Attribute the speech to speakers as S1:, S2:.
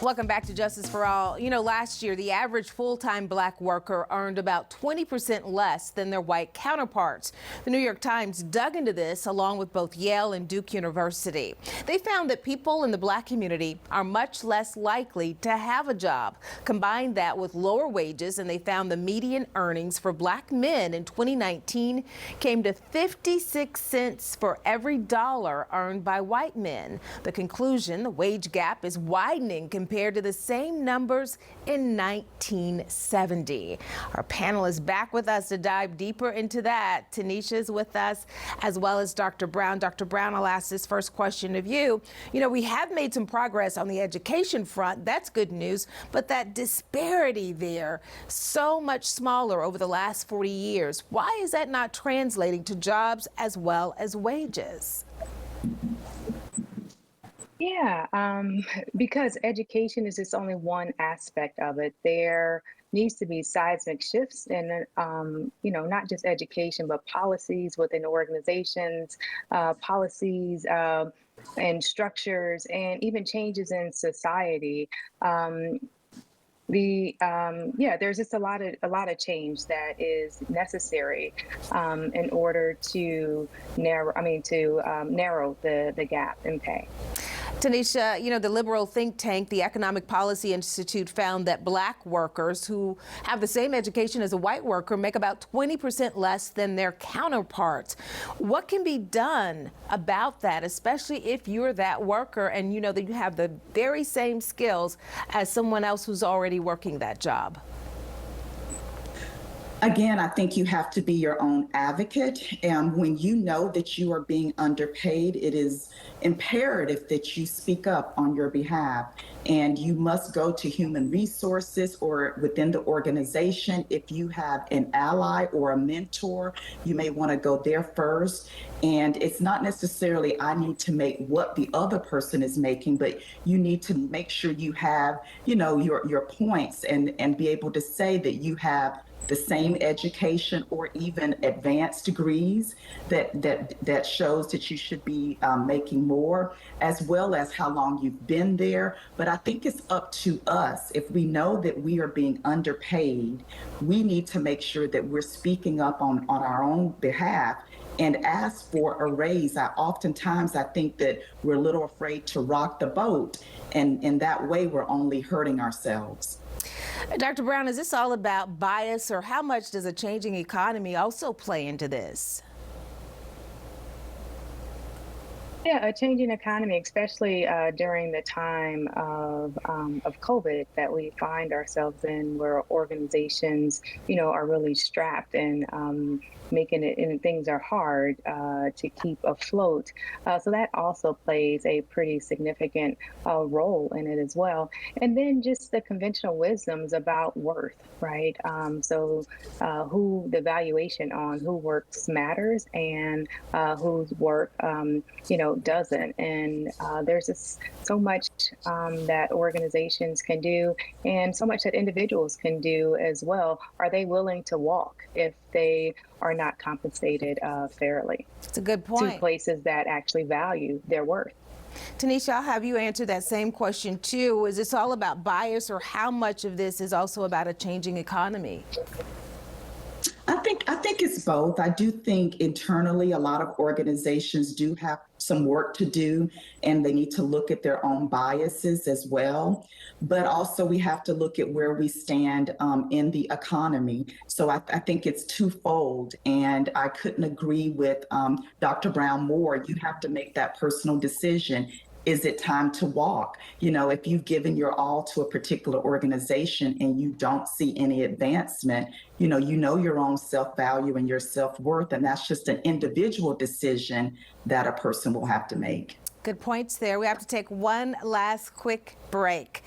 S1: Welcome back to Justice for All. You know, last year, the average full-time black worker earned about 20% less than their white counterparts. The New York Times dug into this along with both Yale and Duke University. They found that people in the black community are much less likely to have a job. Combine that with lower wages, and they found the median earnings for black men in 2019 came to 56 cents for every dollar earned by white men. The conclusion, the wage gap is widening compared to the same numbers in 1970. Our panel is back with us to dive deeper into that. Tanisha is with us, as well as Dr. Brown. Dr. Brown, I'll ask this first question of you. You know, we have made some progress on the education front. That's good news. But that disparity there, so much smaller over the last 40 years. Why is that not translating to jobs as well as wages?
S2: Yeah, because education is just only one aspect of it. There needs to be seismic shifts in, not just education, but policies within organizations, policies and structures, and even changes in society. There's just a lot of change that is necessary in order to narrow the gap in pay.
S1: Tanisha, you know, the liberal think tank, the Economic Policy Institute, found that black workers who have the same education as a white worker make about 20% less than their counterparts. What can be done about that, especially if you're that worker and you know that you have the very same skills as someone else who's already working that job?
S3: Again, I think you have to be your own advocate. And when you know that you are being underpaid, it is imperative that you speak up on your behalf. And you must go to human resources or within the organization. If you have an ally or a mentor, you may want to go there first. And it's not necessarily I need to make what the other person is making, but you need to make sure you have, your points and be able to say that you have the same education or even advanced degrees that shows that you should be making more, as well as how long you've been there. But I think it's up to us. If we know that we are being underpaid, we need to make sure that we're speaking up on our own behalf and ask for a raise. Oftentimes I think that we're a little afraid to rock the boat, and in that way we're only hurting ourselves.
S1: Dr. Brown, is this all about bias, or how much does a changing economy also play into this?
S2: Yeah, a changing economy, especially during the time of COVID that we find ourselves in, where organizations, are really strapped and making it, and things are hard to keep afloat. So that also plays a pretty significant role in it as well. And then just the conventional wisdoms about worth, right? Who the valuation on who works matters and whose work, doesn't. And there's just so much that organizations can do, and so much that individuals can do as well. Are they willing to walk if they are not compensated fairly?
S1: It's a good point.
S2: To places that actually value their worth.
S1: Tanisha, I'll have you answer that same question too. Is this all about bias, or how much of this is also about a changing economy?
S3: I think it's both. I do think internally a lot of organizations do have some work to do, and they need to look at their own biases as well. But also we have to look at where we stand in the economy. So I think it's twofold, and I couldn't agree with Dr. Brown more. You have to make that personal decision. Is it time to walk? If you've given your all to a particular organization and you don't see any advancement, you know your own self-value and your self-worth, and that's just an individual decision that a person will have to make.
S1: Good points there. We have to take one last quick break.